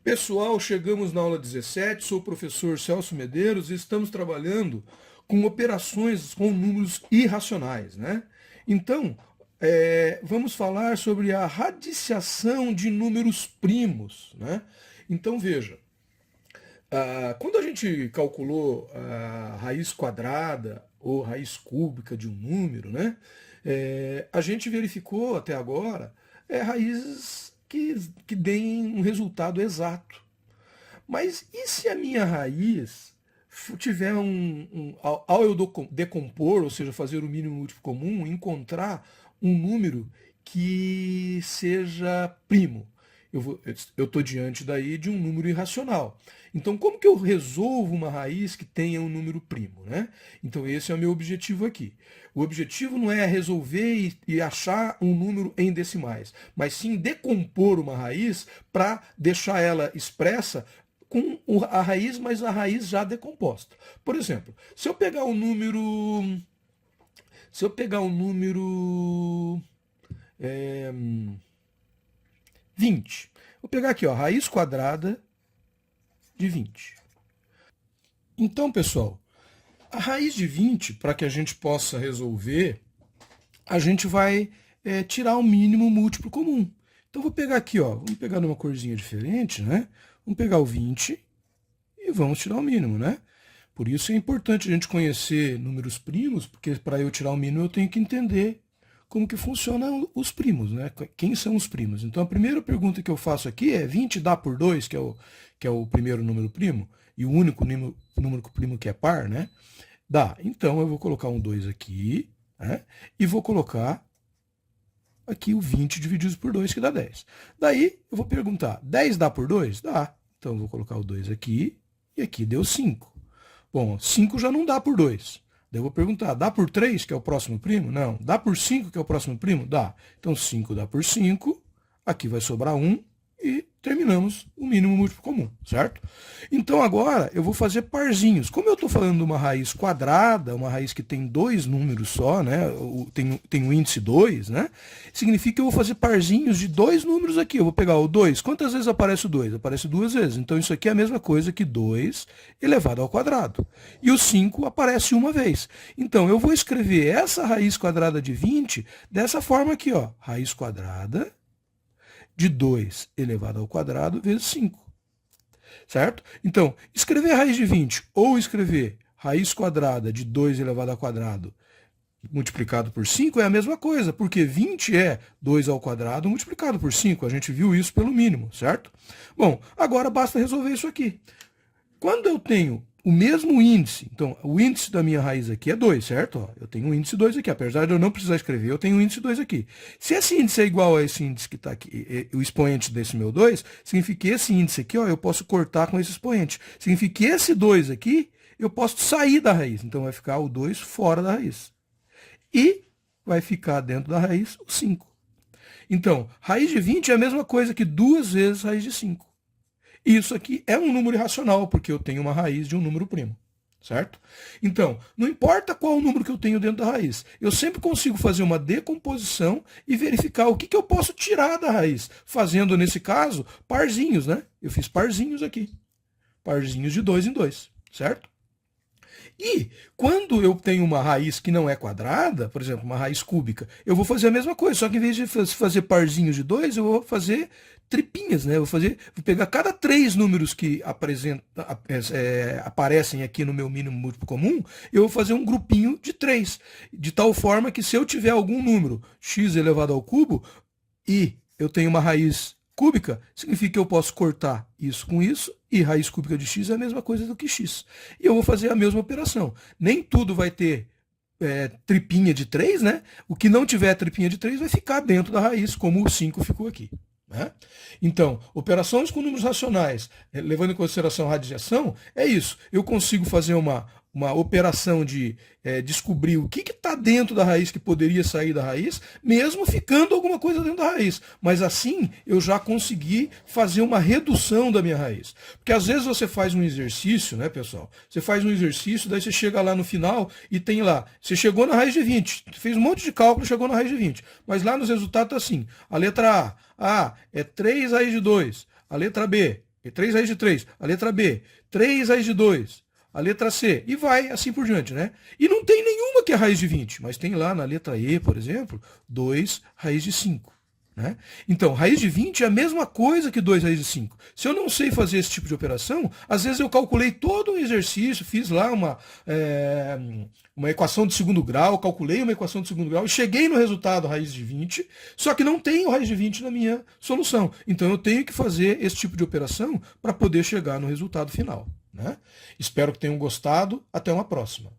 Pessoal, chegamos na aula 17, sou o professor Celso Medeiros e estamos trabalhando com operações com números irracionais, né? Então, vamos falar sobre a radiciação de números primos, né? Então, veja, quando a gente calculou a raiz quadrada ou raiz cúbica de um número, né? A gente verificou até agora raízes que deem um resultado exato. Mas e se a minha raiz tiver ao eu decompor, ou seja, fazer o mínimo múltiplo comum, encontrar um número que seja primo? Eu estou diante daí de um número irracional. Então, como que eu resolvo uma raiz que tenha um número primo, né? Então, esse é o meu objetivo aqui. O objetivo não é resolver e achar um número em decimais, mas sim decompor uma raiz para deixar ela expressa com a raiz, mas a raiz já decomposta. Por exemplo, se eu pegar o número... Se eu pegar o número... 20. Vou pegar aqui, ó, raiz quadrada de 20. Então, pessoal, a raiz de 20, para que a gente possa resolver, a gente vai tirar o mínimo múltiplo comum. Então, vou pegar aqui, ó, vamos pegar numa corzinha diferente, né? Vamos pegar o 20 e vamos tirar o mínimo, né? Por isso é importante a gente conhecer números primos, porque para eu tirar o mínimo eu tenho que entender como que funcionam os primos, né? Quem são os primos? Então, a primeira pergunta que eu faço aqui é 20 dá por 2, que é o primeiro número primo, e o único número primo que é par, né? Dá. Então, eu vou colocar um 2 aqui, né? E vou colocar aqui o 20 dividido por 2, que dá 10. Daí, eu vou perguntar, 10 dá por 2? Dá. Então, eu vou colocar o 2 aqui, e aqui deu 5. Bom, 5 já não dá por 2. Daí eu vou perguntar, dá por 3, que é o próximo primo? Não. Dá por 5, que é o próximo primo? Dá. Então, 5 dá por 5, aqui vai sobrar 1 e terminamos o mínimo múltiplo comum, certo? Então, agora eu vou fazer parzinhos. Como eu estou falando de uma raiz quadrada, uma raiz que tem dois números só, né? Tem o índice 2, né? Significa que eu vou fazer parzinhos de dois números aqui. Eu vou pegar o 2. Quantas vezes aparece o 2? Aparece duas vezes. Então, isso aqui é a mesma coisa que 2 elevado ao quadrado. E o 5 aparece uma vez. Então, eu vou escrever essa raiz quadrada de 20 dessa forma aqui, ó. Raiz quadrada de 2 elevado ao quadrado vezes 5. Certo? Então, escrever raiz de 20 ou escrever raiz quadrada de 2 elevado ao quadrado multiplicado por 5 é a mesma coisa, porque 20 é 2 ao quadrado multiplicado por 5. A gente viu isso pelo mínimo, certo? Bom, agora basta resolver isso aqui. Quando eu tenho o mesmo índice, então o índice da minha raiz aqui é 2, certo? Ó, eu tenho um índice 2 aqui, apesar de eu não precisar escrever, eu tenho um índice 2 aqui. Se esse índice é igual a esse índice que está aqui, o expoente desse meu 2, significa que esse índice aqui, ó, eu posso cortar com esse expoente. Significa que esse 2 aqui, eu posso sair da raiz. Então vai ficar o 2 fora da raiz. E vai ficar dentro da raiz o 5. Então, raiz de 20 é a mesma coisa que 2 vezes raiz de 5. Isso aqui é um número irracional, porque eu tenho uma raiz de um número primo, certo? Então, não importa qual o número que eu tenho dentro da raiz, eu sempre consigo fazer uma decomposição e verificar o que eu posso tirar da raiz, fazendo, nesse caso, parzinhos, né? Eu fiz parzinhos aqui, parzinhos de 2 em 2, certo? E quando eu tenho uma raiz que não é quadrada, por exemplo, uma raiz cúbica, eu vou fazer a mesma coisa, só que em vez de fazer parzinhos de 2, eu vou fazer tripinhas, né? Vou pegar cada 3 números que aparecem aqui no meu mínimo múltiplo comum, eu vou fazer um grupinho de 3, de tal forma que se eu tiver algum número x elevado ao cubo e eu tenho uma raiz cúbica, significa que eu posso cortar isso com isso, e raiz cúbica de x é a mesma coisa do que x. E eu vou fazer a mesma operação. Nem tudo vai ter tripinha de 3, né? O que não tiver tripinha de 3 vai ficar dentro da raiz, como o 5 ficou aqui. Né? Então, operações com números racionais, levando em consideração a radiciação, é isso. Eu consigo fazer uma operação de descobrir o que está dentro da raiz que poderia sair da raiz, mesmo ficando alguma coisa dentro da raiz. Mas assim eu já consegui fazer uma redução da minha raiz. Porque às vezes você faz um exercício, né, pessoal? Você faz um exercício, daí você chega lá no final e tem lá, você chegou na raiz de 20, fez um monte de cálculo, chegou na raiz de 20. Mas lá nos resultados está assim, a letra A é 3 raiz de 2, a letra B 3 raiz de 3. A letra B, 3 raiz de 2. A letra C, e vai assim por diante, né? E não tem nenhuma que é raiz de 20, mas tem lá na letra E, por exemplo, 2 raiz de 5. Né? Então, raiz de 20 é a mesma coisa que 2 raiz de 5. Se eu não sei fazer esse tipo de operação, às vezes eu calculei todo um exercício, fiz lá uma equação de segundo grau, calculei uma equação de segundo grau e cheguei no resultado raiz de 20, só que não tenho raiz de 20 na minha solução. Então eu tenho que fazer esse tipo de operação para poder chegar no resultado final. Né? Espero que tenham gostado. Até uma próxima.